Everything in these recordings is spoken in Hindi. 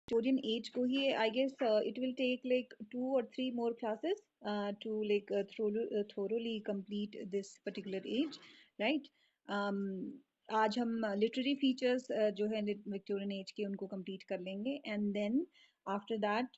Victorian age को ही I guess it will take like 2 or 3 more classes to like thoroughly complete this particular age, right? um, आज हम literary features जो है Victorian age के उनको complete कर लेंगे, and then after that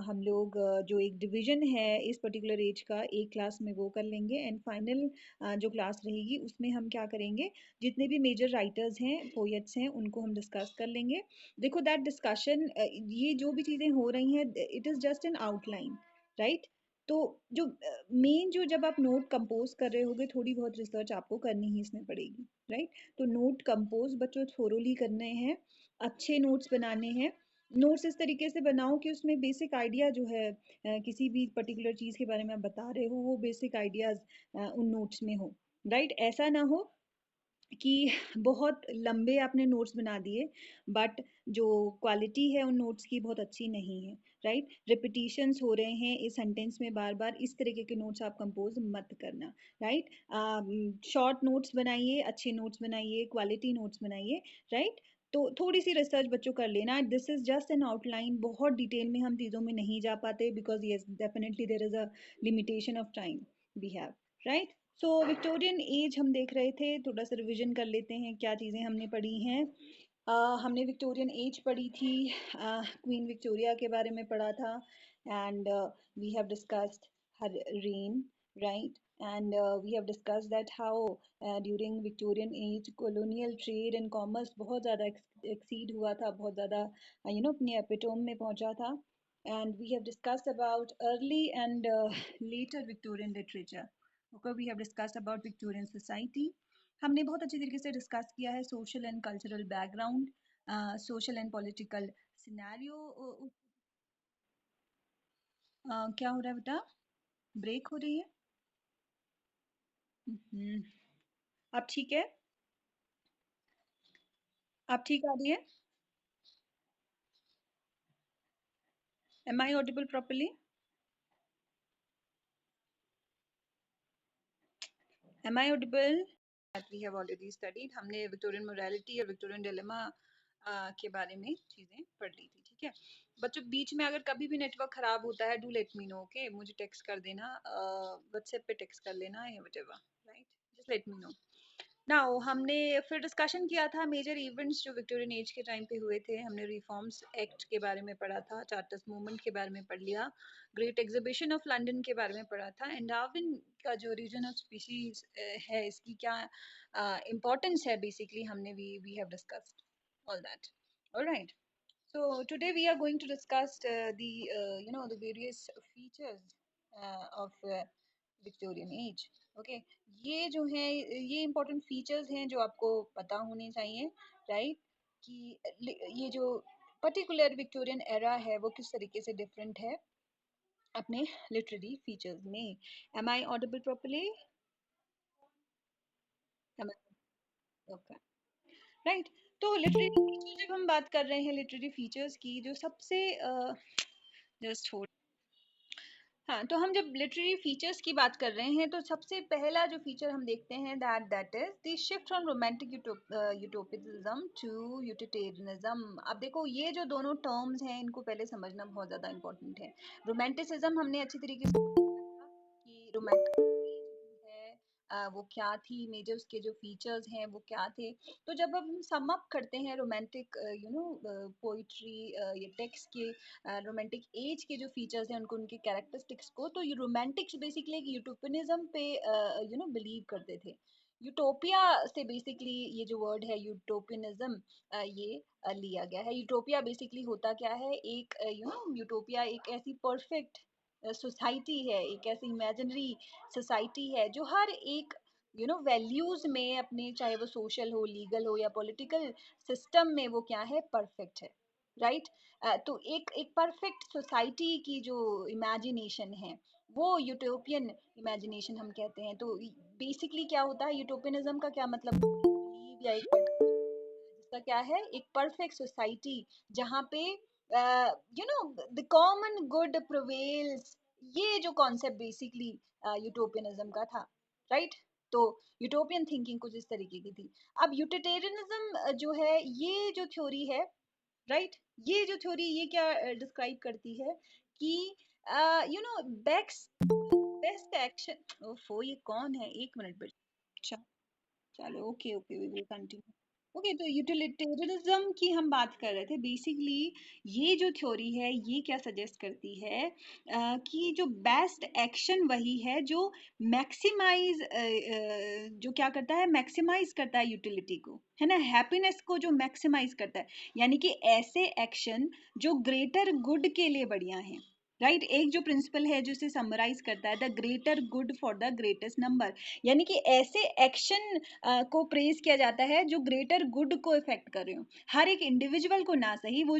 हम लोग जो एक डिवीजन है इस पर्टिकुलर एज का एक क्लास में वो कर लेंगे, एंड फाइनल जो क्लास रहेगी उसमें हम क्या करेंगे, जितने भी मेजर राइटर्स हैं, पोएट्स हैं, उनको हम डिस्कस कर लेंगे। देखो दैट डिस्कशन, ये जो भी चीज़ें हो रही हैं it is just an outline, right? तो जो मेन जो जब आप नोट कंपोज कर रहे होगे, थोड़ी बहुत रिसर्च आपको करनी ही इसमें पड़ेगी, राइट? तो नोट कंपोज बच्चों थोरोली करने हैं, अच्छे नोट्स बनाने हैं। नोट्स इस तरीके से बनाओ कि उसमें बेसिक आइडिया जो है किसी भी पर्टिकुलर चीज़ के बारे में आप बता रहे हो, वो बेसिक आइडियाज़ उन नोट्स में हो, राइट? ऐसा ना हो कि बहुत लंबे आपने नोट्स बना दिए बट जो क्वालिटी है उन नोट्स की बहुत अच्छी नहीं है, राइट? रिपीटिशंस हो रहे हैं इस सेंटेंस में बार बार, इस तरीके के नोट्स आप कंपोज मत करना, राइट? शॉर्ट नोट्स बनाइए, अच्छे नोट्स बनाइए, क्वालिटी नोट्स बनाइए, राइट? तो थोड़ी सी रिसर्च बच्चों कर लेना। This is just an outline, बहुत डिटेल में हम चीज़ों में नहीं जा पाते because yes definitely there is a limitation of time we have, right? So Victorian age हम देख रहे थे, थोड़ा सा रिविजन कर लेते हैं क्या चीज़ें हमने पढ़ी हैं। हमने विक्टोरियन एज पढ़ी थी, क्वीन विक्टोरिया के बारे में पढ़ा था, and we have discussed her reign, right? And we have discussed that how during Victorian age colonial trade and commerce बहुत ज़्यादा एक्सीड हुआ था, बहुत ज़्यादा अपने एपिटोम में पहुंचा था। And we have discussed about early and later Victorian literature. Okay, we have discussed about Victorian society. हमने बहुत अच्छी तरीके से डिस्कस किया है social and cultural background, social and political scenario. क्या हो रहा है बेटा? ब्रेक हो रही है? हम्म, अब ठीक है? अब ठीक आ रही है? Am I audible properly? Am I audible? That we have already studied. हमने विक्टोरियन मोरालिटी और विक्टोरियन डिलेमा के बारे में चीज़ें पढ़ ली थी, ठीक है बच्चों? बीच में अगर कभी भी नेटवर्क खराब होता है, do let me know, okay? मुझे टेक्स्ट कर देना, व्हाट्सएप पे टेक्स्ट कर लेना या whatever, right? Just let me know. Now हमने फिर डिस्कशन किया था मेजर इवेंट्स जो विक्टोरियन एज के टाइम पे हुए थे। हमने रिफॉर्म्स एक्ट के बारे में पढ़ा था, चार्टर्स मूवमेंट के बारे में पढ़ लिया, ग्रेट एग्जीबिशन ऑफ लंदन के बारे में पढ़ा था, एंड डार्विन का जो रीजन ऑफ स्पीशीज है, इसकी क्या इम्पोर्टेंस है, बेसिकली हमने we have discussed all that. Alright, so today we are going to discuss the various features of Victorian age. Okay, ये जो है ये important features हैं जो आपको पता होने चाहिए, right? कि ये जो particular Victorian era है वो किस तरीके से different है अपने literary features में। Am I audible properly? Am I? Okay. Right, तो लिटरेरी फीचर जब हम बात कर रहे हैं लिटरेरी फीचर्स की, जो सबसे जस्ट हो, हाँ, तो हम जब लिटरेरी फीचर्स की बात कर रहे हैं तो सबसे पहला जो फीचर हम देखते हैं that is the shift from romantic utopism to utilitarianism. अब देखो ये जो दोनों टर्म्स हैं इनको पहले समझना बहुत ज़्यादा इंपॉर्टेंट है। रोमांटिसिज्म हमने अच्छी तरीके से कि रोमांटिक है वो क्या थी, मेजर उसके जो फीचर्स हैं वो क्या थे। तो जब हम सम अप करते हैं रोमांटिक पोइट्री या टेक्स्ट के रोमांटिक एज के जो फीचर्स हैं उनको, उनके कैरेक्टरिस्टिक्स को, तो ये रोमांटिक्स बेसिकली एक यूटोपियनिज्म पे बिलीव करते थे। यूटोपिया से बेसिकली ये जो वर्ड है यूटोपियनिज्म ये लिया गया है। यूटोपिया बेसिकली होता क्या है, एक यूटोपिया एक ऐसी परफेक्ट सोसाइटी है, एक ऐसी इमेजिनरी सोसाइटी है जो हर एक वैल्यूज में अपने, चाहे वो सोशल हो, लीगल हो या पॉलिटिकल सिस्टम में, वो क्या है, परफेक्ट है, राइट? तो एक एक परफेक्ट सोसाइटी की जो इमेजिनेशन है वो यूटोपियन इमेजिनेशन हम कहते हैं। तो बेसिकली क्या होता है यूटोपियनिज्म का, क्या मतलब, believe या एक जिसका क्या है, एक परफेक्ट सोसाइटी जहाँ पे द कॉमन गुड प्रिवेल्स, ये जो कॉन्सेप्ट बेसिकली यूटोपियनिज्म का था, राइट? तो यूटोपियन थिंकिंग कुछ इस तरीके की थी। अब यूटिटेरियनिज्म जो है, ये जो थ्योरी है राइट। ये जो थ्योरी ये क्या डिस्क्राइब करती है कि you know best best action. ओफो ये कौन है, एक मिनट बेटा। चलो okay okay we will continue. Okay तो यूटिलिटेरियनिज्म की हम बात कर रहे थे बेसिकली। ये जो थ्योरी है ये क्या सजेस्ट करती है कि जो बेस्ट एक्शन वही है जो मैक्सिमाइज जो क्या करता है, मैक्सिमाइज करता है यूटिलिटी को, है ना, हैप्पीनेस को जो मैक्सिमाइज करता है। यानी कि ऐसे एक्शन जो ग्रेटर गुड के लिए बढ़िया हैं, राइट एक जो प्रिंसिपल है जो इसे समराइज करता है, the greater good for the greatest number. यानी कि ऐसे एक्शन को प्रेज किया जाता है जो ग्रेटर गुड को इफेक्ट कर रहे हो, हर एक इंडिविजुअल को ना सही, वो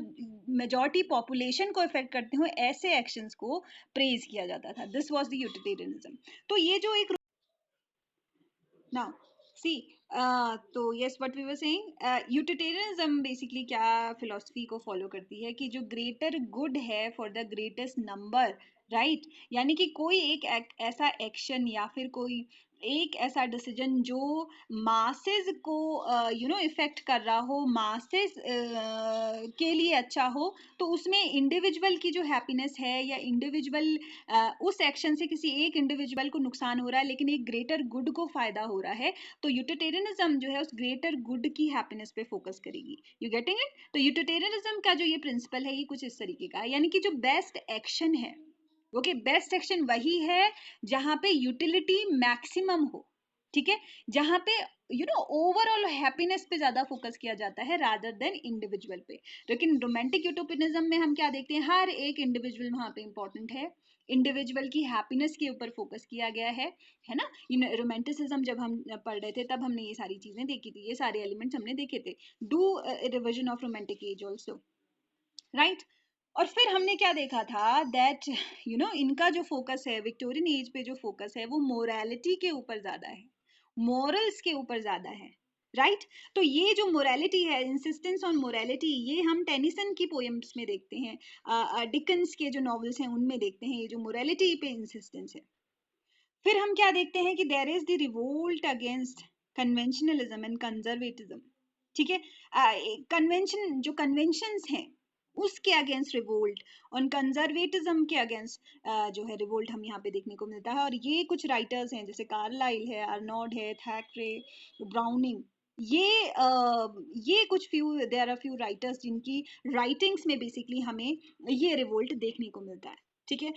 मेजॉरिटी पॉपुलेशन को इफेक्ट करते हो, ऐसे एक्शंस को प्रेज किया जाता था। This was the utilitarianism. तो ये जो एक now see तो yes what we were saying, utilitarianism basically क्या फिलोसफी को फॉलो करती है कि जो ग्रेटर गुड है for the greatest number, right. यानी कि कोई ऐसा एक्शन या फिर कोई एक ऐसा डिसीजन जो मासेस को इफेक्ट कर रहा हो, मासेस के लिए अच्छा हो, तो उसमें इंडिविजुअल की जो हैप्पीनेस है या इंडिविजुअल उस एक्शन से किसी एक इंडिविजुअल को नुकसान हो रहा है लेकिन एक ग्रेटर गुड को फायदा हो रहा है, तो यूटिलिटेरियनिज्म जो है उस ग्रेटर गुड की हैप्पीनेस पे फोकस करेगी। You getting it? तो यूटिलिटेरियनिज्म का जो ये प्रिंसिपल है ये कुछ इस तरीके का है, यानी कि जो बेस्ट एक्शन है, ओके बेस्ट एक्शन वही है जहां पे यूटिलिटी मैक्सिमम हो, ठीक है, जहां पे ओवरऑल हैप्पीनेस पे ज्यादा फोकस किया जाता है रादर देन इंडिविजुअल पे। लेकिन रोमांटिक यूटोपियनिज्म में हम क्या देखते हैं, हर एक इंडिविजुअल वहां पे इंपॉर्टेंट है, इंडिविजुअल की हैप्पीनेस के ऊपर फोकस किया गया है ना। रोमांटिसिज्म जब हम पढ़ रहे थे तब हमने ये सारी चीजें देखी थी, ये सारे एलिमेंट्स हमने देखे थे। Do revision of romantic as also, right. और फिर हमने क्या देखा था दैट इनका जो फोकस है विक्टोरियन एज पे, जो फोकस है वो मोरालिटी के ऊपर ज्यादा है, मॉरल्स के ऊपर ज्यादा है, राइट। तो ये जो मोरालिटी है, इंसिस्टेंस ऑन मोरालिटी, ये हम टेनिसन की पोएम्स में देखते हैं, डिकन्स के जो नॉवेल्स हैं उनमें देखते हैं ये जो मोरालिटी पे इंसिस्टेंस है। फिर हम क्या देखते हैं कि there is the revolt against conventionalism and conservatism, ठीक है। कन्वेंशन जो कन्वेंशंस हैं उसके अगेंस्ट रिवोल्ट, और कंजर्वेटिज्म के अगेंस्ट जो है रिवोल्ट हम यहाँ पे देखने को मिलता है। और ये कुछ राइटर्स हैं जैसे कार्लाइल है, अर्नोल्ड है, थैकरे, ब्राउनिंग, ये कुछ few, there are few writers जिनकी राइटिंग्स में बेसिकली हमें ये रिवोल्ट देखने को मिलता है, ठीक है।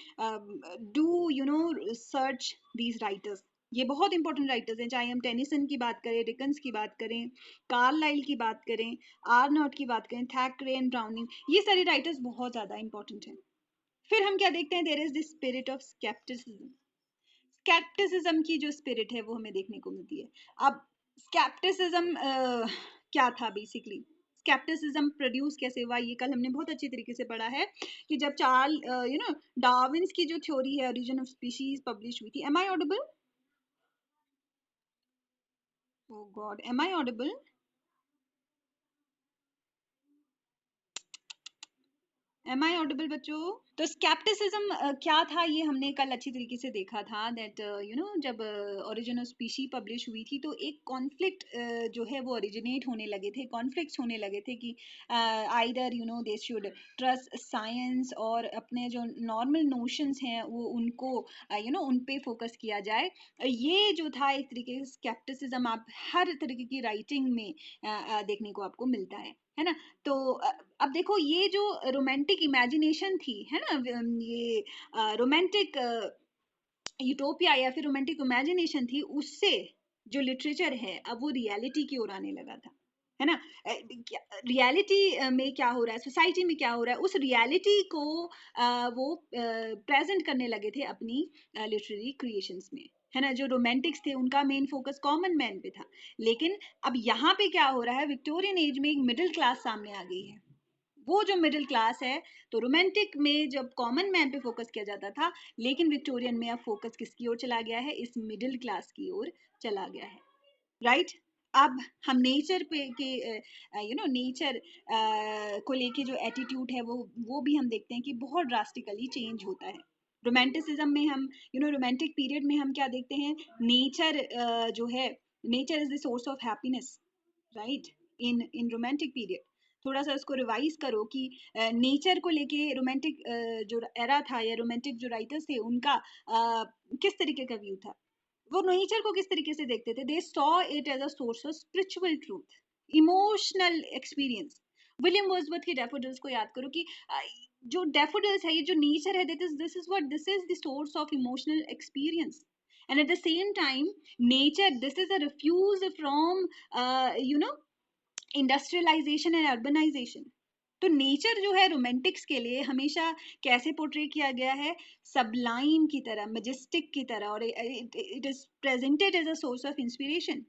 डू सर्च दीज राइटर्स, ये बहुत इंपॉर्टेंट राइटर्स हैं, चाहे हम टेनिसन की बात करें, डिकन्स की बात करें, कार्लाइल की बात करें, आर्नॉट की बात करें, थैकरे एंड ब्राउनिंग, ये सारे राइटर्स बहुत ज्यादा इंपॉर्टेंट हैं। फिर हम क्या देखते हैं, there is the spirit of scepticism, scepticism की जो स्पिरिट है वो हमें देखने को मिलती है। अब स्केप्टिसिज्म क्या था बेसिकली, स्केप्टिसिज्म प्रोड्यूस कैसे हुआ, ये कल हमने बहुत अच्छी तरीके से पढ़ा है कि जब डार्विन्स की जो थ्योरी है ओरिजिन ऑफ स्पीशीज पब्लिश हुई थी। Am I audible? Oh God, am I audible? Am I audible बच्चों? तो स्केप्टिसिज्म क्या था ये हमने कल अच्छी तरीके से देखा था दैट जब ओरिजिन ऑफ स्पीशी पब्लिश हुई थी तो एक कॉन्फ्लिक्ट जो है वो ओरिजिनेट होने लगे थे, कॉन्फ्लिक्ट्स होने लगे थे कि either they should trust science और अपने जो नॉर्मल नोशंस हैं वो उनको उन पे फोकस किया जाए। ये जो था एक तरीके से स्केप्टिसिज्म आप हर तरीके की राइटिंग में देखने को आपको मिलता है ना। तो अब देखो ये जो रोमांटिक इमेजिनेशन थी, है ना, ये रोमांटिक यूटोपिया या फिर रोमांटिक इमेजिनेशन थी, उससे जो लिटरेचर है अब वो रियलिटी की ओर आने लगा था, है ना। रियलिटी में क्या हो रहा है, सोसाइटी में क्या हो रहा है, उस रियलिटी को वो प्रेजेंट करने लगे थे अपनी लिटरेरी क्रिएशंस में, है ना। जो रोमांटिक्स थे उनका मेन फोकस कॉमन मैन पे था, लेकिन अब यहाँ पे क्या हो रहा है, विक्टोरियन एज में एक मिडिल क्लास सामने आ गई है। वो जो मिडिल क्लास है, तो रोमांटिक में जब कॉमन मैन पे फोकस किया जाता था, लेकिन विक्टोरियन में अब फोकस किसकी ओर चला गया है, इस मिडिल क्लास की ओर चला गया है, राइट। अब हम नेचर पे के नेचर को लेके जो एटीट्यूड है वो भी हम देखते हैं कि बहुत ड्रास्टिकली चेंज होता है। रोमांटिसिज्म में हम रोमांटिक पीरियड में हम क्या देखते हैं, नेचर जो है, nature is the source of happiness, right, in romantic period. थोड़ा सा इसको रिवाइज करो कि नेचर को लेके रोमांटिक जो एरा था या रोमांटिक जो राइटर्स थे उनका किस तरीके का व्यू था, वो नेचर को किस तरीके से देखते थे। They saw it as a source of spiritual truth, emotional experience. William Wordsworth के डैफोडिल्स को याद करो कि जो डैफोडिल्स है, ये जो नेचर है, this is the source of emotional experience. And at the same time nature, this is a refuge from industrialisation and urbanisation. तो नेचर जो है रोमांटिक्स के लिए हमेशा कैसे पोर्ट्रे किया गया है, सबलाइम की तरह, मजेस्टिक की तरह, और it is presented as a source of inspiration,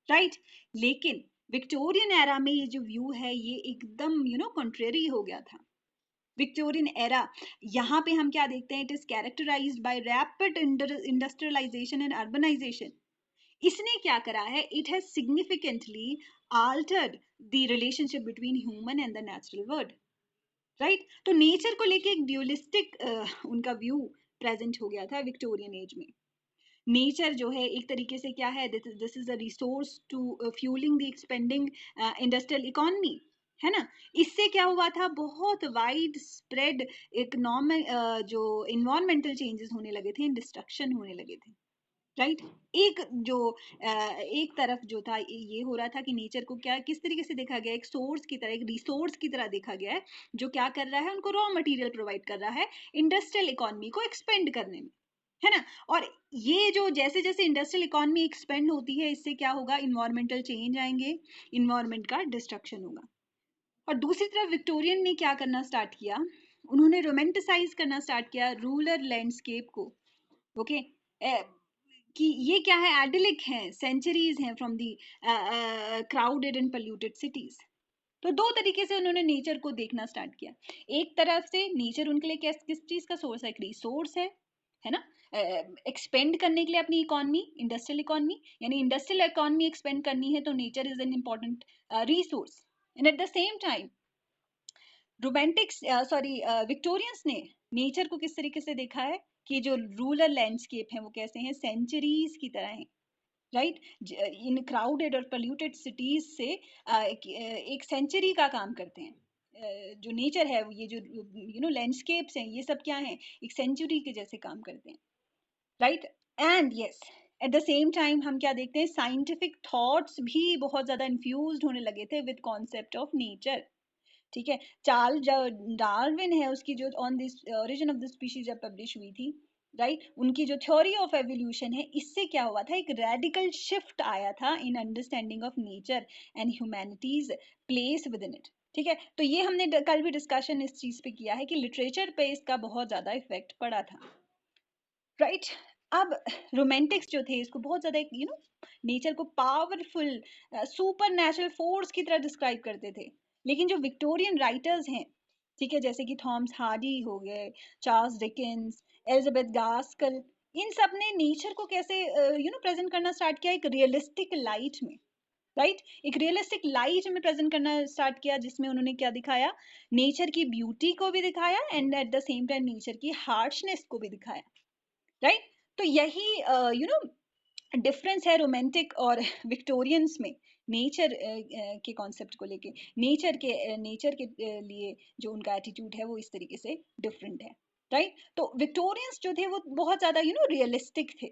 right. लेकिन विक्टोरियन एरा में ये जो व्यू है ये एकदम कॉन्ट्रेरी हो गया था। विक्टोरियन एरा, यहाँ पे हम क्या देखते हैं, it is characterised by rapid industrialisation and urbanisation. इसने क्या करा है, it has significantly altered the relationship between human and the natural world, राइट। तो नेचर को लेके एक ड्यूलिस्टिक उनका व्यू प्रेजेंट हो गया था विक्टोरियन एज में। नेचर जो है एक तरीके से क्या है, this is a resource to fuelling the expanding industrial economy, है ना। इससे क्या हुआ था, बहुत वाइड स्प्रेड इकोनॉमिक जो इन्वायरमेंटल चेंजेस होने लगे थे, डिस्ट्रक्शन होने लगे थे, राइट। एक जो एक तरफ जो था ये हो रहा था कि नेचर को क्या किस तरीके से देखा गया, एक सोर्स की तरह, एक रिसोर्स की तरह देखा गया है, जो क्या कर रहा है, उनको रॉ मटेरियल प्रोवाइड कर रहा है इंडस्ट्रियल इकोनॉमी को एक्सपेंड करने में, है ना। और ये जो जैसे जैसे इंडस्ट्रियल इकोनॉमी एक्सपेंड होती है, इससे क्या होगा, इन्वायरमेंटल चेंज आएंगे, इन्वायरमेंट का डिस्ट्रक्शन होगा। और दूसरी तरफ विक्टोरियन ने क्या करना स्टार्ट किया, उन्होंने रोमांटिसाइज करना स्टार्ट किया रूरल लैंडस्केप को, ओके। कि ये क्या है, एडिलिक है, सेंचुरीज हैं from the crowded and polluted cities. तो दो तरीके से उन्होंने नेचर को देखना स्टार्ट किया। एक तरफ से नेचर उनके लिए किस चीज का सोर्स है, एक रिसोर्स है ना, एक्सपेंड करने के लिए अपनी इकोनॉमी, इंडस्ट्रियल इकोनॉमी, यानी इंडस्ट्रियल इकोनॉमी एक्सपेंड करनी है तो nature is an important resource. And at the same time Romantics Victorians ने नेचर को किस तरीके से देखा है कि जो रूरल लैंडस्केप है वो कैसे हैं, सेंचुरीज की तरह हैं, राइट। इन क्राउडेड और पोल्यूटेड सिटीज से एक सेंचुरी का काम करते हैं। जो नेचर है, ये जो लैंडस्केप्स हैं, ये सब क्या है, एक सेंचुरी के जैसे काम करते हैं, right. And yes, eight the same time हम क्या देखते हैं, साइंटिफिक थॉट्स भी बहुत ज्यादा इन्फ्यूज होने लगे थे विद कॉन्सेप्ट ऑफ नेचर, ठीक है। चार्ल्स डार्विन है, उसकी जो on this origin of the species जब पब्लिश हुई थी, राइट, उनकी जो थ्योरी ऑफ एवोल्यूशन है, इससे क्या हुआ था, एक रेडिकल शिफ्ट आया था in understanding of nature and humanities place with in it, ठीक है। तो ये हमने कल भी डिस्कशन इस चीज पे किया है कि लिटरेचर पे इसका बहुत ज्यादा इफेक्ट पड़ा था, राइट। अब रोमांटिक्स जो थे इसको बहुत ज्यादा एक नेचर को पावरफुल सुपर नेचुरल फोर्स की तरह डिस्क्राइब करते थे। लेकिन जो विक्टोरियन राइटर्स हैं, ठीक है, जैसे कि थॉमस हार्डी हो गए, चार्ल्स डिकेंस, एलिजाबेथ गास्कल, इन सब ने नेचर को कैसे प्रेजेंट करना स्टार्ट किया, एक रियलिस्टिक लाइट में, राइट। एक रियलिस्टिक लाइट में प्रेजेंट करना स्टार्ट किया, जिसमें उन्होंने क्या दिखाया, नेचर की ब्यूटी को भी दिखाया and at the same time nature की हार्शनेस को भी दिखाया, राइट। तो यही डिफरेंस है रोमांटिक और विक्टोरियंस में, नेचर के कॉन्सेप्ट को लेके, नेचर के लिए जो उनका एटीट्यूड है वो इस तरीके से डिफरेंट है, राइट। तो विक्टोरियंस जो थे वो बहुत ज्यादा रियलिस्टिक थे,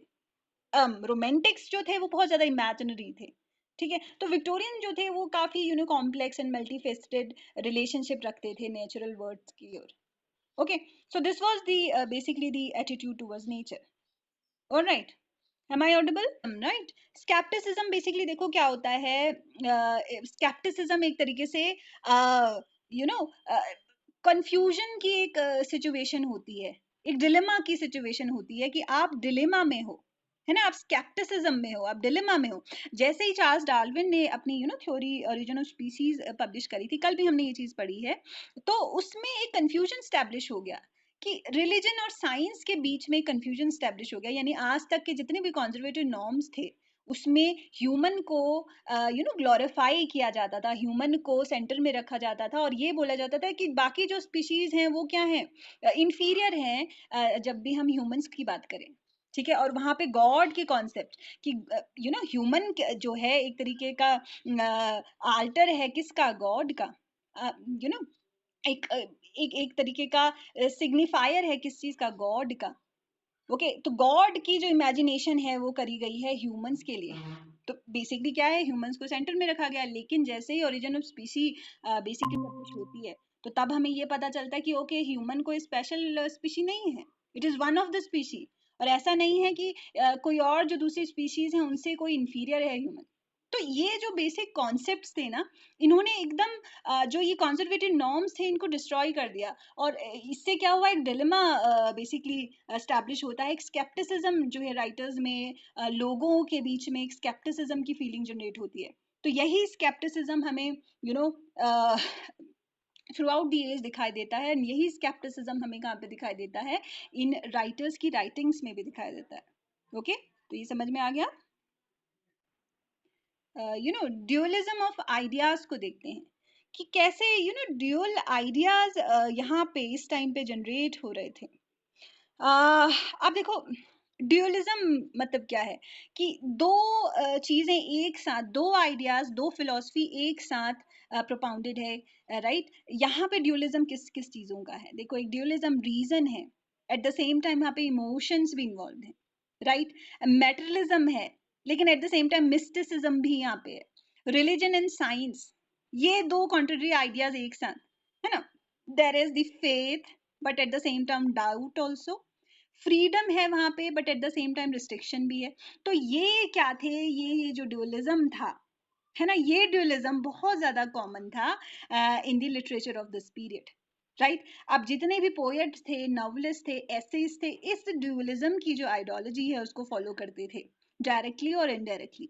रोमांटिक्स जो थे वो बहुत ज्यादा इमेजिनरी थे, ठीक है। तो विक्टोरियन जो थे वो काफी कॉम्प्लेक्स एंड मल्टीफेस्टेड रिलेशनशिप रखते थे नेचुरल वर्ल्ड की ओर, okay. So this was the basically the attitude towards nature, alright. Am I audible? Right. Skepticism basically देखो क्या होता है, skepticism एक तरीके से यू नो कंफ्यूजन की एक सिचुएशन होती है, एक डिलेमा की सिचुएशन होती है कि आप डिलेमा में हो, है ना, आप स्केप्टिसिज्म में हो, आप डिलेमा में हो। जैसे ही चार्ल्स डार्विन ने अपनी theory origin of species publish करी थी, कल भी हमने ये चीज पढ़ी है, तो उसमें एक कंफ्यूजन स्टैब्लिश हो गया कि रिलीजन और साइंस के बीच में कंफ्यूजन स्टैब्लिश हो गया, यानी आज तक के जितने भी कॉन्जर्वेटिव नॉर्म्स थे उसमें ह्यूमन को ग्लोरीफाई किया जाता था, ह्यूमन को सेंटर में रखा जाता था, और ये बोला जाता था कि बाकी जो स्पीशीज हैं वो क्या हैं, इंफीरियर हैं जब भी हम ह्यूमंस की बात करें, ठीक है। और वहां पे गॉड के कॉन्सेप्ट कि ह्यूमन जो है एक तरीके का आल्टर है, किसका, गॉड का। यू नो एक तरीके का सिग्निफायर है किस चीज का, गॉड का। ओके तो गॉड की जो इमेजिनेशन है वो करी गई है ह्यूमंस के लिए। तो बेसिकली क्या है, ह्यूमंस को सेंटर में रखा गया, लेकिन जैसे ही origin of species basically publish होती है तो तब हमें ये पता चलता है कि ओके ह्यूमन कोई स्पेशल स्पीशी नहीं है, it is one of the species. और ऐसा नहीं है कि कोई और जो दूसरी स्पीशीज है उनसे कोई इंफीरियर है ह्यूमन। तो ये जो बेसिक कॉन्सेप्ट्स थे ना, इन्होंने एकदम जो ये कॉन्जर्वेटिव नॉर्म्स थे इनको डिस्ट्रॉय कर दिया। और इससे क्या हुआ, एक डिलेमा बेसिकली एस्टैब्लिश होता है, एक स्केप्टिसिज्म जो है राइटर्स में, लोगों के बीच में एक स्केप्टिसिज्म की फीलिंग जनरेट होती है। तो यही स्केप्टिसिज्म हमें थ्रू आउट दी एज दिखाई देता है। यही स्केप्टिसिज्म हमें कहाँ पे दिखाई देता है, इन राइटर्स की राइटिंग्स में भी दिखाई देता है। ओके तो ये समझ में आ गया। ड्यूअलिज्म ऑफ आइडियाज को देखते हैं कि कैसे ड्यूअल आइडियाज यहाँ पे इस टाइम पे जनरेट हो रहे थे। अब देखो ड्यूअलिज्म मतलब क्या है कि दो चीजें एक साथ, दो आइडियाज, दो फिलॉसफी एक साथ प्रोपाउंडेड है, राइट। यहाँ पे ड्यूअलिज्म किस किस चीजों का है, देखो एक ड्यूअलिज्म रीजन है, एट द सेम टाइम यहाँ पे इमोशंस भी इन्वॉल्व है, राइट। मेटरलिज्म है, लेकिन eight the same time mysticism भी यहाँ पे है, रिलीजन एंड साइंस, ये दो कॉन्ट्ररी आइडियाज एक साथ है ना। There is the faith but at the same time doubt also, freedom है वहां पे but at the same time restriction भी है। तो ये क्या थे, ये जो ड्यूअलिज्म था है ना, ये ड्यूअलिज्म बहुत ज्यादा कॉमन था in the literature of this period, right. अब जितने भी पोएट्स थे, नॉवलिस्ट थे, एसेइस्ट थे, इस ड्यूअलिज्म की जो आइडियोलॉजी है उसको फॉलो करते थे, डायरेक्टली और इनडायरेक्टली,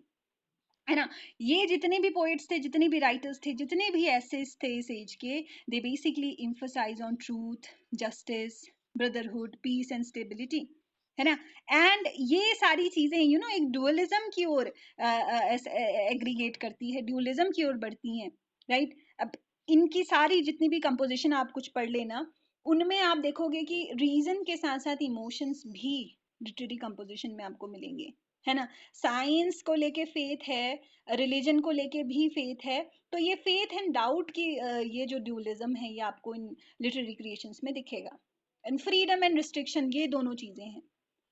है ना। ये जितने भी पोएट्स थे, जितने भी राइटर्स थे, जितने भी एसेस थे इस एज के, they basically emphasise on truth, justice, brotherhood, peace and stability, है ना। एंड ये सारी चीजें एक डुअलिज्म की ओर एग्रीगेट करती है, डुअलिज्म की ओर बढ़ती हैं, राइट। अब इनकी सारी जितनी भी कंपोजिशन आप कुछ पढ़ लेना, उनमें आप देखोगे कि रीजन के साथ साथ इमोशंस भी लिटरेरी कंपोजिशन में आपको मिलेंगे, है ना। साइंस को लेके फेथ है, रिलीजन को लेके भी फेथ है। तो ये फेथ एंड डाउट की ये जो ड्यूअलिज्म है ये आपको इन लिटरेरी क्रिएशंस में दिखेगा। एंड फ्रीडम एंड रिस्ट्रिक्शन, ये दोनों चीजें हैं,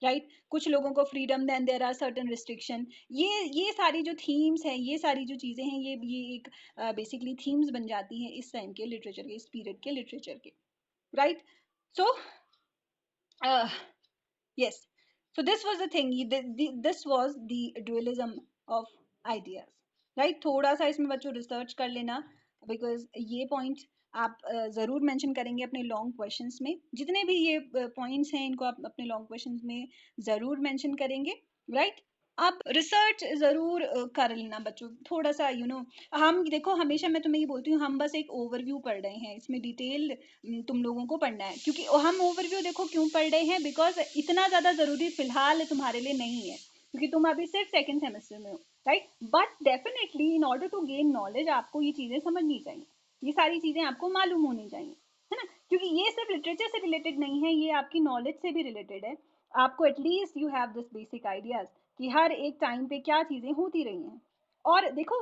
राइट। कुछ लोगों को freedom, then there are certain restriction. ये सारी जो थीम्स हैं, ये सारी जो चीजें हैं, ये एक बेसिकली थीम्स बन जाती हैं इस टाइम के लिटरेचर के, इस पीरियड के लिटरेचर के, right. So yes, so this was the thing, this was the dualism of ideas, right। थोड़ा सा इसमें बच्चों रिसर्च कर लेना, बिकॉज ये पॉइंट आप जरूर मेंशन करेंगे अपने लॉन्ग क्वेश्चंस में, जितने भी ये पॉइंट्स हैं इनको आप अपने लॉन्ग क्वेश्चंस में जरूर मेंशन करेंगे, राइट। आप रिसर्च जरूर कर लेना बच्चों, थोड़ा सा हम देखो हमेशा मैं तुम्हें ये बोलती हूँ, हम बस एक ओवरव्यू पढ़ रहे हैं, इसमें डिटेल तुम लोगों को पढ़ना है, क्योंकि हम ओवरव्यू देखो क्यों पढ़ रहे हैं, बिकॉज इतना ज्यादा जरूरी फिलहाल तुम्हारे लिए नहीं है, क्योंकि तुम अभी सिर्फ सेकंड सेमेस्टर में हो, right. But definitely in order to gain knowledge आपको ये चीजें समझनी चाहिए, ये सारी चीजें आपको मालूम होनी चाहिए, है ना। क्योंकि ये सिर्फ लिटरेचर से रिलेटेड नहीं है, ये आपकी नॉलेज से भी रिलेटेड है। आपको at least you have this basic ideas कि हर एक टाइम पे क्या चीजें होती रही हैं। और देखो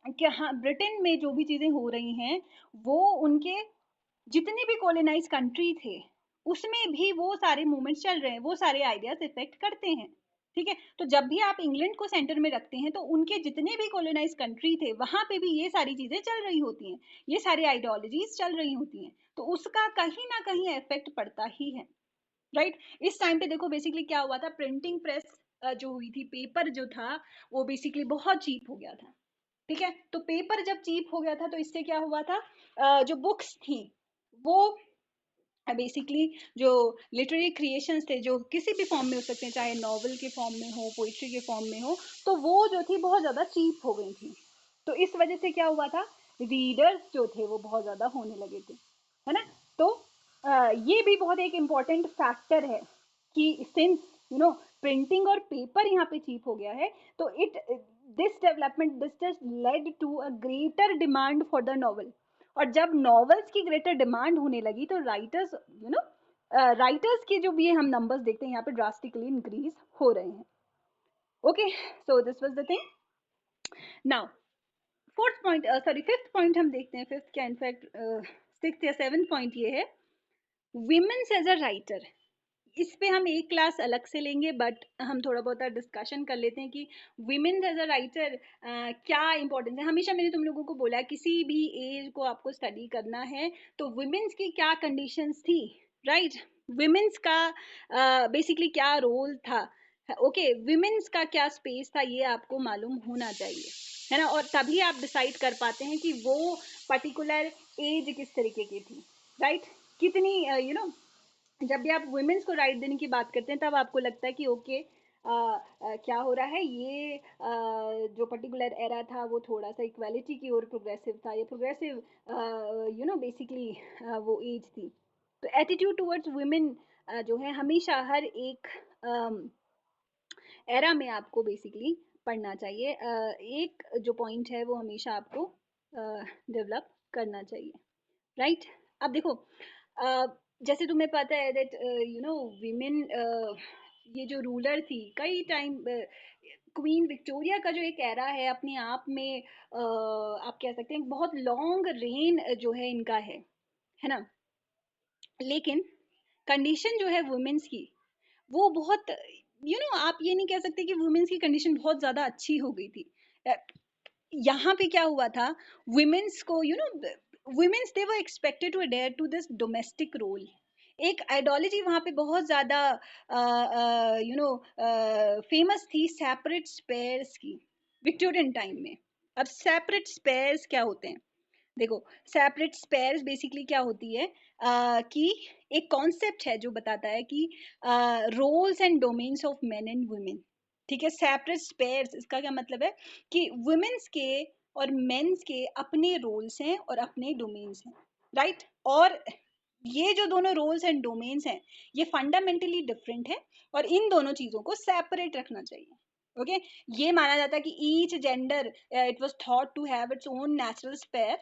कि हाँ, ब्रिटेन में जो भी चीजें हो रही हैं वो उनके जितने भी कॉलोनाइज कंट्री थे उसमें भी वो सारे मूवमेंट्स चल रहे हैं, वो सारे आइडियाज इफेक्ट करते हैं, ठीक है। तो जब भी आप इंग्लैंड को सेंटर में रखते हैं तो उनके जितने भी कॉलोनाइज कंट्री थे वहां पे भी ये सारी चीजें चल रही होती हैं, ये सारी आइडियोलॉजीज चल रही होती हैं, तो उसका कहीं ना कहीं इफेक्ट पड़ता ही है, राइट। इस टाइम पे देखो बेसिकली क्या हुआ था, प्रिंटिंग प्रेस जो हुई थी, पेपर जो था वो बेसिकली बहुत चीप हो गया था, ठीक है। तो पेपर जब चीप हो गया था तो इससे क्या हुआ था, जो बुक्स थी वो बेसिकली जो लिटरेरी क्रिएशंस थे, जो किसी भी फॉर्म में हो सकते हैं, चाहे नॉवल के फॉर्म में हो, पोइट्री के फॉर्म में हो, तो वो जो थी बहुत ज़्यादा चीप हो गई थी। तो इस वजह से क्या हुआ था, रीडर्स जो थे वो बहुत ज़्यादा होने लगे थे, है ना। तो ये भी बहुत एक इम्पॉर्टेंट फैक्टर है कि सिंस प्रिंटिंग और पेपर यहाँ पे चीप हो गया है, तो this development this just led to a greater demand for the novel. और जब नॉवेल्स की ग्रेटर डिमांड होने लगी तो राइटर्स के जो भी हम नंबर्स देखते हैं यहाँ पे ड्रास्टिकली इंक्रीज हो रहे हैं। Okay, so this was the thing. Now fourth point, sorry fifth point हम देखते हैं। फिफ्थ क्या इनफैक्ट सिक्स्थ या सेवन्थ पॉइंट ये है, विमेन्स एज अ राइटर। इस पे हम एक क्लास अलग से लेंगे, बट हम थोड़ा बहुत डिस्कशन कर लेते हैं कि विमेन एज अ राइटर क्या इंपॉर्टेंस है। हमेशा मैंने तुम लोगों को बोला है किसी भी एज को आपको स्टडी करना है तो विमेन्स की क्या कंडीशंस थी, राइट, विमेन्स का बेसिकली क्या रोल था, ओके, विमेन्स का क्या स्पेस था, ये आपको मालूम होना चाहिए, है ना। और तभी आप डिसाइड कर पाते हैं कि वो पर्टिकुलर एज किस तरीके की थी, राइट, कितनी यू नो जब भी आप वुमेन्स को राइट देने की बात करते हैं तब आपको लगता है कि ओके क्या हो रहा है, ये जो पर्टिकुलर एरा था वो थोड़ा सा इक्वालिटी की ओर प्रोग्रेसिव था, ये प्रोग्रेसिव बेसिकली वो एज थी। तो एटीट्यूड टुवर्ड्स वुमेन जो है हमेशा हर एक एरा में आपको बेसिकली पढ़ना चाहिए। एक जो पॉइंट है वो हमेशा आपको डेवलप करना चाहिए, राइट। अब देखो जैसे तुम्हें पता है दैट वीमेन ये जो रूलर थी कई टाइम, क्वीन विक्टोरिया का जो एक एरा है अपने आप में आप कह सकते हैं बहुत लॉन्ग रेन जो है इनका है ना। लेकिन कंडीशन जो है वुमेन्स की वो बहुत आप ये नहीं कह सकते कि वुमेन्स की कंडीशन बहुत ज्यादा अच्छी हो गई थी। यहाँ पे क्या हुआ था, वुमेन्स को womens they were expected to adhere to this domestic role. एक आइडियोलॉजी वहां पे बहुत ज्यादा फेमस थी सेपरेट स्पेयर्स की विक्टोरियन टाइम में। अब सेपरेट स्पेयर्स क्या होते हैं, देखो सेपरेट स्पेयर्स बेसिकली क्या होती है कि एक कॉन्सेप्ट है जो बताता है कि roles and domains of men and women, ठीक है। सेपरेट स्पेयर्स इसका क्या मतलब है कि वुमेन्स के और मेंस के अपने रोल्स हैं और अपने डोमेन्स हैं, राइट। और ये जो दोनों रोल्स एंड डोमेन्स हैं ये फंडामेंटली डिफरेंट है और इन दोनों चीजों को सेपरेट रखना चाहिए, ओके। ये माना जाता है कि each gender it was thought to have its own natural sphere,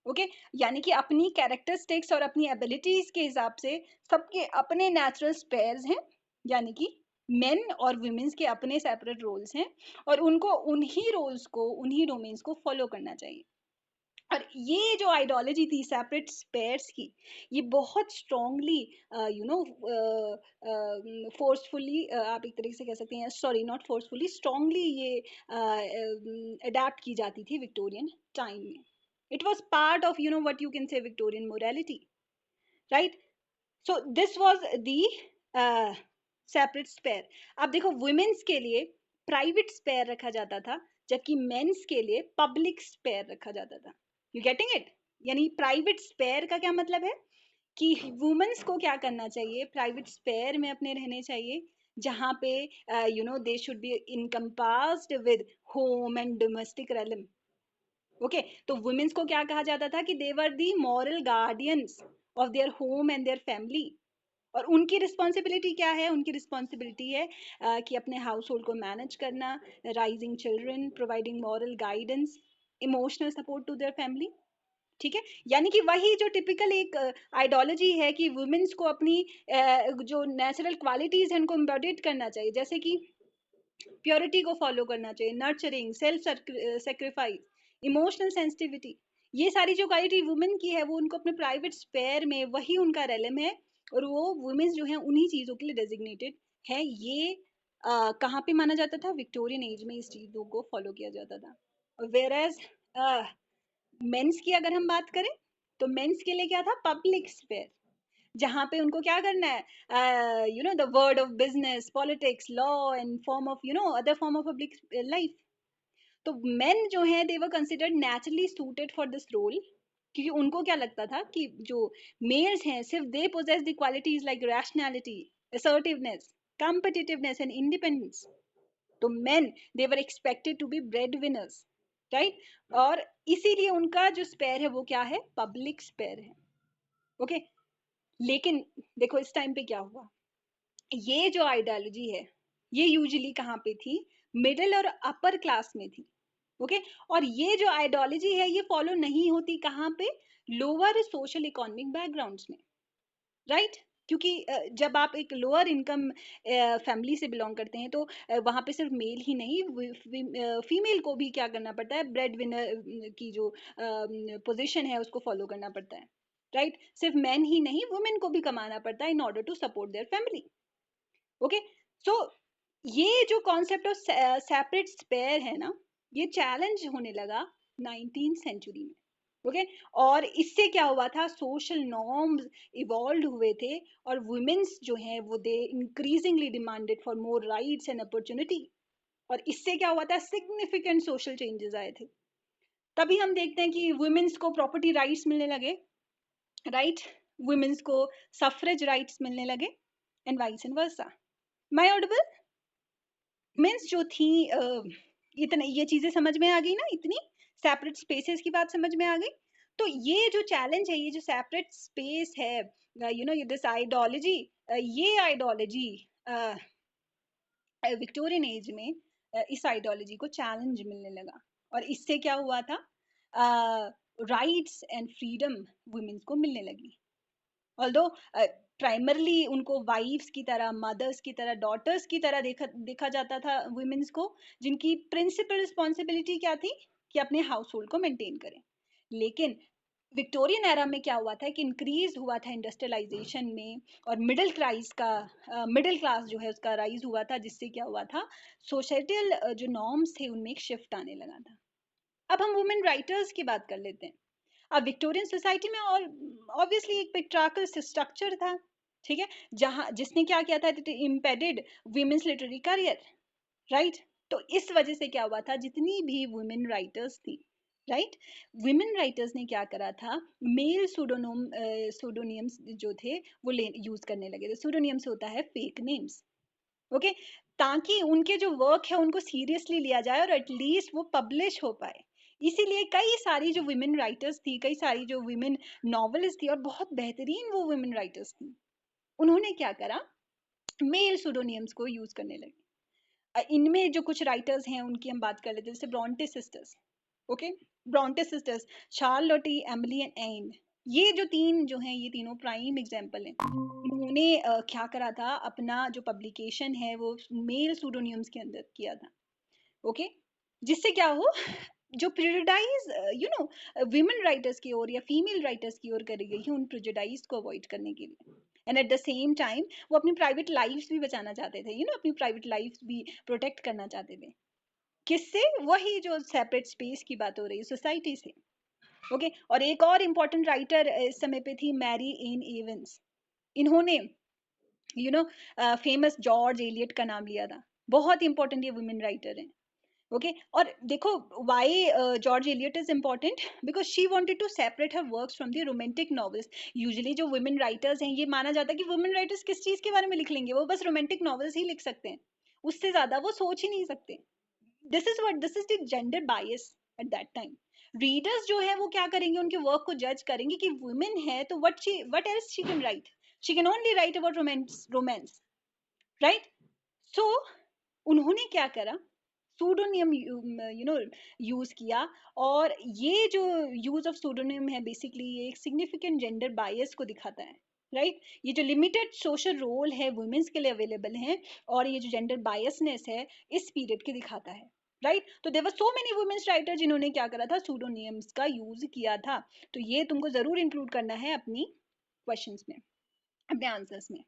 okay, यानी कि अपनी कैरेक्टरिस्टिक्स और अपनी एबिलिटीज के हिसाब से सबके अपने नेचुरल स्पेयर्स हैं, यानी कि मेन और वुमेन्स के अपने सेपरेट रोल्स हैं और उनको उन्हीं रोल्स को उन्हीं डोमेन्स को फॉलो करना चाहिए। और ये जो आइडियोलॉजी थी सेपरेट स्पेयर्स की ये बहुत स्ट्रांगली फोर्सफुली आप एक तरीके से कह सकते हैं, सॉरी नॉट फोर्सफुली, स्ट्रांगली ये अडेप्ट की जाती थी विक्टोरियन टाइम में। It was part of what you can say Victorian morality, right. So this was the separate sphere. अब देखो वुमेन्स के लिए प्राइवेट स्पेयर रखा जाता था जबकि मेंस के लिए पब्लिक स्पेयर रखा जाता था। यू गेटिंग इट, यानी प्राइवेट स्पेयर का क्या मतलब है कि वुमेन्स को क्या करना चाहिए, प्राइवेट स्पेयर में अपने रहने चाहिए जहां पे they should be encompassed with home and domestic realm, okay. तो वुमेन्स को क्या कहा जाता था कि they were the moral guardians of their home and their family. और उनकी रिस्पॉन्सिबिलिटी क्या है, उनकी रिस्पॉन्सिबिलिटी है कि अपने हाउस होल्ड को मैनेज करना, raising children, providing moral guidance, emotional support to their family, ठीक है। यानी कि वही जो टिपिकल एक आइडियोलॉजी है कि वुमेन्स को अपनी जो नेचुरल क्वालिटीज है उनको इम्बॉडीड करना चाहिए, जैसे कि प्योरिटी को फॉलो करना चाहिए, nurturing, self sacrifice, emotional sensitivity, ये सारी जो क्वालिटी वुमेन की है वो उनको अपने प्राइवेट स्पेयर में वही उनका रेलम है और वो वुमेन्स जो है उन्हीं चीजों के लिए डेजिग्नेटेड है। ये कहाँ पे माना जाता था, विक्टोरियन एज में इस चीजों को फॉलो किया जाता था। वेर एज मेंस की अगर हम बात करें तो मेंस के लिए क्या था, पब्लिक स्पेयर, जहां पे उनको क्या करना है, the word of business, politics, law and form of other form of public life. तो मेन जो है they were considered naturally suited for this role, क्योंकि उनको क्या लगता था कि जो मेल्स हैं सिर्फ they possess the qualities like rationality, assertiveness, competitiveness and independence। तो men they were expected to be bread winners, right. और इसीलिए उनका जो स्पेयर है वो क्या है, पब्लिक स्पेयर है, ओके। लेकिन देखो इस टाइम पे क्या हुआ, ये जो आइडियोलॉजी है ये यूजुअली कहाँ पे थी, मिडिल और अपर क्लास में थी, ओके। और ये जो आइडियोलॉजी है ये फॉलो नहीं होती कहाँ पे, लोअर सोशल इकोनॉमिक बैकग्राउंड्स में, राइट। क्योंकि जब आप एक लोअर इनकम फैमिली से बिलोंग करते हैं तो वहाँ पे सिर्फ मेल ही नहीं, फीमेल को भी क्या करना पड़ता है, ब्रेड विनर की जो पोजीशन है उसको फॉलो करना पड़ता है, राइट। सिर्फ मैन ही नहीं, वुमेन को भी कमाना पड़ता है in order to support their family. Okay, so ये जो कॉन्सेप्ट ऑफ सेपरेट स्पेयर है ना, ये चैलेंज होने लगा 19th सेंचुरी में। ओके, और इससे क्या हुआ था, सोशल नॉर्म्स इवॉल्व हुए थे और वुमेन्स जो हैं वो they increasingly demanded for more rights and opportunity. और इससे क्या हुआ था, सिग्निफिकेंट सोशल चेंजेस आए थे। तभी हम देखते हैं कि वुमेन्स को प्रॉपर्टी राइट्स मिलने लगे, राइट, वुमेन्स को सफरेज राइट्स मिलने लगे, and vice and versa. My Audible? Means जो थी इतने ये चीजें समझ में आ गई ना, इतनी सेपरेट स्पेसेस की बात समझ में आ गई। तो ये जो चैलेंज है, ये जो सेपरेट स्पेस है, यू नो दिस आइडियोलॉजी, ये आइडियोलॉजी विक्टोरियन एज में इस आइडियोलॉजी को चैलेंज मिलने लगा। और इससे क्या हुआ था, राइट्स एंड फ्रीडम वुमेन्स को मिलने लगी। ऑल्दो प्राइमरली उनको वाइफ्स की तरह, मदर्स की तरह, डॉटर्स की तरह देखा जाता था वुमेन्स को, जिनकी प्रिंसिपल रिस्पॉन्सिबिलिटी क्या थी कि अपने हाउस होल्ड को मेंटेन करें। लेकिन विक्टोरियन एरा में क्या हुआ था कि इंक्रीज हुआ था इंडस्ट्रियलाइजेशन में, और मिडिल क्लास जो है उसका राइज हुआ था, जिससे क्या हुआ था, सोसाइटल जो नॉर्म्स थे उनमें एक शिफ्ट आने लगा था। अब हम वुमेन राइटर्स की बात कर लेते हैं। अब विक्टोरियन सोसाइटी में और ऑब्वियसली एक पेट्रार्कल स्ट्रक्चर था, ठीक है, जहां जिसने क्या किया था, it impeded womens literary career, right. तो इस वजह से क्या हुआ था, जितनी भी वुमेन राइटर्स थी, राइट, वुमेन राइटर्स ने क्या करा था, मेल सूडोनियम्स जो थे वो यूज करने लगे थे। सूडोनियम्स होता है फेक नेम्स, ओके, ताकि उनके जो वर्क है उनको सीरियसली लिया जाए और एटलीस्ट वो पब्लिश हो पाए। इसीलिए कई सारी जो वुमेन राइटर्स थी, कई सारी जो वुमेन नॉवेलिस्ट थी, और बहुत बेहतरीन वो वुमेन राइटर्स थी, उन्होंने क्या करा, मेल सूडोनियम्स को यूज करने लगे। इनमें जो कुछ राइटर्स हैं उनकी हम बात कर लेते हैं, जैसे Bronte sisters. Okay, Bronte sisters, Charlotte, Emily and Anne, ये जो तीन जो हैं, ये तीनों प्राइम एग्जांपल हैं। इन्होंने क्या करा था, अपना जो पब्लिकेशन है वो मेल सूडोनियम्स के अंदर किया था। ओके, जिससे क्या हो, जो prejudice you know women writers की ओर या फीमेल राइटर्स की ओर करी गई है, उन प्रिजुडाइज को अवॉइड करने के लिए, and at the same time वो अपनी प्राइवेट लाइफ भी बचाना चाहते थे, अपनी प्राइवेट लाइफ भी प्रोटेक्ट करना चाहते थे। किससे? वही जो सेपरेट स्पेस की बात हो रही है, सोसाइटी से। ओके, और एक और इम्पोर्टेंट राइटर इस समय पे थी मैरी एन एवंस। इन्होंने फेमस जॉर्ज एलियट का नाम लिया था। बहुत इंपॉर्टेंट ये वुमेन राइटर हैं। ओके, और देखो why George Eliot is important, because she wanted to separate her works from the romantic novels. Usually जो वुमेन राइटर्स हैं, ये माना जाता है कि वुमेन राइटर्स किस चीज के बारे में लिख लेंगे, वो बस रोमांटिक नॉवेल्स ही लिख सकते हैं, उससे ज्यादा वो सोच ही नहीं सकते। This is the gender bias at that time. Readers जो है वो क्या करेंगे, उनके वर्क को जज करेंगे कि वुमेन है तो what else she can write, she can only write about romance, right. So उन्होंने क्या करा, सूडोनियम यूज किया। और ये जो यूज ऑफ सूडोनियम है, बेसिकली ये एक सिग्निफिकेंट जेंडर बायस को दिखाता है, राइट। ये जो लिमिटेड सोशल रोल है वुमेन्स के लिए अवेलेबल है, और ये जो जेंडर बायसनेस है इस पीरियड के दिखाता है, राइट। तो there were so many womens writer जिन्होंने क्या करा था, सूडोनियम्स का यूज किया था। तो ये तुमको जरूर इंक्लूड करना है अपनी क्वेश्चंस में, अपने आंसर्स में।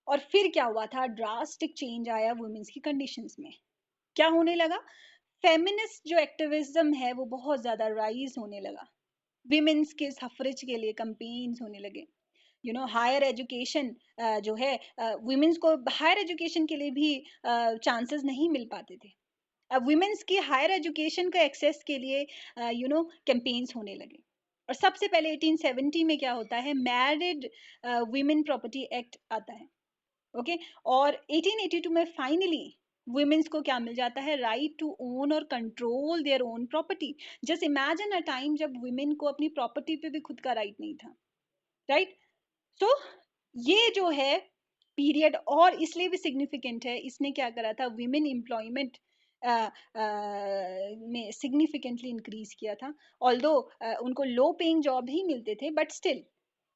और फिर क्या हुआ था, ड्रास्टिक चेंज आया वुमेन्स की कंडीशंस में। क्या होने लगा, फेमिनिस्ट जो एक्टिविज्म है वो बहुत ज्यादा राइज होने लगा। विमेन्स के सफरेज के लिए कंपेन्स होने लगे। हायर एजुकेशन जो है, वुमेन्स को हायर एजुकेशन के लिए भी चांसेस नहीं मिल पाते थे। अब वुमेन्स की हायर एजुकेशन का एक्सेस के लिए कैंपेन्स होने लगे। और सबसे पहले 1870 में क्या होता है, मैरिड वुमेन प्रॉपर्टी एक्ट आता है। ओके, और 1882 में फाइनली वुमेन्स को क्या मिल जाता है, राइट टू ओन और control their own property. Just imagine a time जब वुमेन को अपनी प्रॉपर्टी पे भी खुद का राइट नहीं था, राइट। सो ये जो है पीरियड और इसलिए भी सिग्निफिकेंट है, इसने क्या करा था, वुमेन एम्प्लॉयमेंट में सिग्निफिकेंटली इंक्रीज किया था। ऑल्दो उनको लो पेइंग जॉब ही मिलते थे, बट स्टिल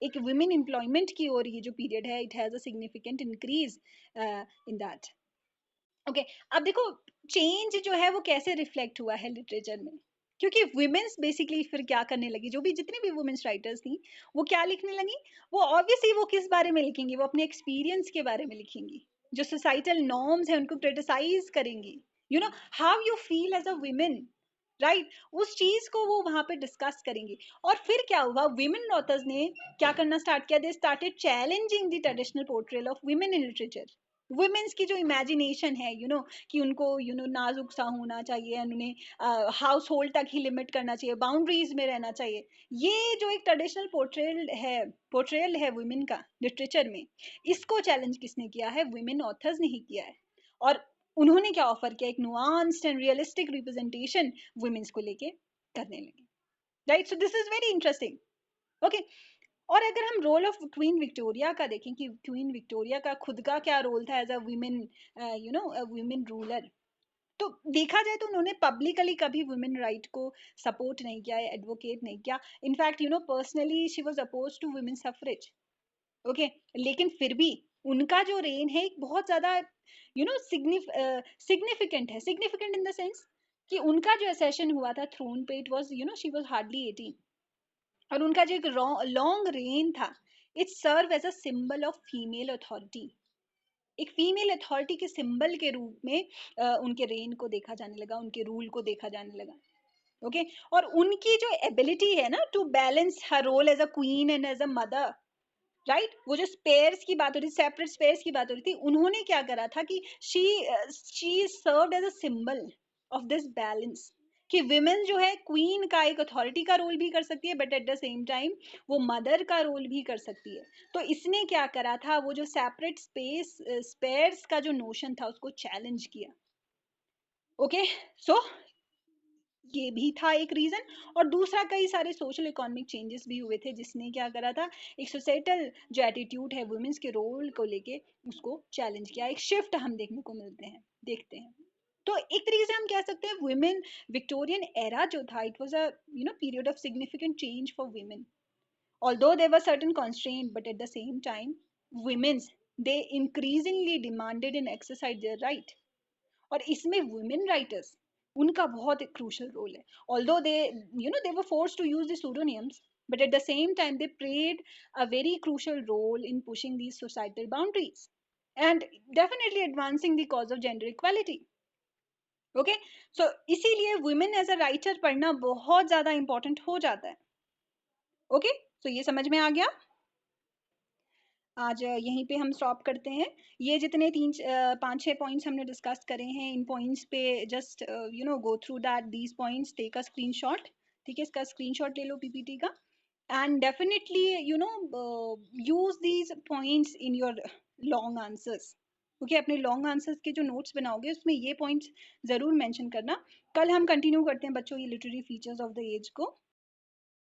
एक वुमेन एम्प्लॉयमेंट की ओर ये जो पीरियड है, it has a significant increase in that. Okay, अब देखो चेंज जो है वो कैसे रिफ्लेक्ट हुआ है लिटरेचर में, क्योंकि वुमेन्स बेसिकली फिर क्या करने लगी, जो भी जितनी भी वुमेन्स राइटर्स थी वो क्या लिखने लगी, वो ऑब्वियसली वो किस बारे में लिखेंगी, वो अपने एक्सपीरियंस के बारे में लिखेंगी, जो सोसाइटल नॉर्म्स है उनको क्रिटिसाइज करेंगी, you know how you feel as a women, right, उस चीज को वो वहां पे डिस्कस करेंगी। और फिर क्या हुआ, वुमेन ऑथर्स ने क्या करना स्टार्ट किया, they started challenging the traditional portrayal of women in literature. Womens की जो इमेजिनेशन है, कि उनको नाजुक सा होना चाहिए, उन्हें हाउस होल्ड तक ही लिमिट करना चाहिए, बाउंड्रीज में रहना चाहिए, ये जो एक ट्रेडिशनल पोर्ट्रेयल है वुमेन का लिटरेचर में, इसको चैलेंज किसने किया है, वुमेन ऑथर्स ने ही किया है। और उन्होंने क्या ऑफर किया, एक nuanced and realistic representation womens को लेके करने लगे, राइट। So this is very interesting. Okay, और अगर हम रोल ऑफ क्वीन विक्टोरिया का देखें कि क्वीन विक्टोरिया का खुद का क्या रोल था as a women, women ruler, तो देखा जाए तो उन्होंने पब्लिकली कभी वुमेन राइट को सपोर्ट नहीं किया, एडवोकेट नहीं किया। In fact personally she was oppose to women suffrage. Okay, लेकिन फिर भी उनका जो रेन है एक बहुत ज्यादा सिग्निफिकेंट है, सिग्निफिकेंट इन द सेंस कि उनका जो एसेशन हुआ था थ्रोन पे, it was she was hardly 18, और उनका जो एक लॉन्ग रेन था, it serve as a symbol of female authority. एक फीमेल अथॉरिटी के सिंबल के रूप में उनके रेन को देखा जाने लगा, उनके रूल को देखा जाने लगा। ओके, और उनकी जो एबिलिटी है ना to balance her role as a queen and as a mother, right, वो जो स्पेयर्स की बात हो रही, सेपरेट स्पेयर्स की बात हो रही थी, उन्होंने क्या करा था कि she served as a symbol of this balance, कि विमेन जो है क्वीन का एक अथॉरिटी का रोल भी कर सकती है, but at the same time वो मदर का रोल भी कर सकती है। तो इसने क्या करा था, वो जो सेपरेट स्पेयर्स का जो नोशन था उसको चैलेंज किया। ओके, सो ये भी था एक रीजन। और दूसरा, कई सारे सोशल इकोनॉमिक चेंजेस भी हुए थे जिसने क्या करा था, एक सोसाइटल जो एटीट्यूड है वुमेन्स के रोल को लेके उसको चैलेंज किया, एक शिफ्ट हम देखते हैं। तो एक तरीके से हम कह सकते हैं वुमेन विक्टोरियन एरा जो था, it was a period of significant change for women, although there were certain constraints, but at the same time women's, they increasingly demanded and exercised their right। और इसमें वुमेन राइटर्स, उनका बहुत क्रूशल रोल है। Although they they were forced to use the pseudonyms, but at the same time they played a very crucial role in pushing these societal boundaries and definitely advancing the cause of gender equality। Okay, so इसीलिए वुमेन एज अ राइटर पढ़ना बहुत ज्यादा इंपॉर्टेंट हो जाता है। ओके, सो ये समझ में आ गया। आज यहीं पे हम स्टॉप करते हैं। ये जितने 5-6 पॉइंट्स हमने डिस्कस करे हैं, इन पॉइंट्स पे just go through that these points, take a screenshot. ठीक है, इसका स्क्रीनशॉट ले लो पीपीटी का, and definitely use these points in your long answers. Okay, अपने लॉन्ग आंसर्स के जो नोट्स बनाओगे उसमें ये पॉइंट्स जरूर मेंशन करना। कल हम कंटिन्यू करते हैं बच्चों ये literary features of the age को।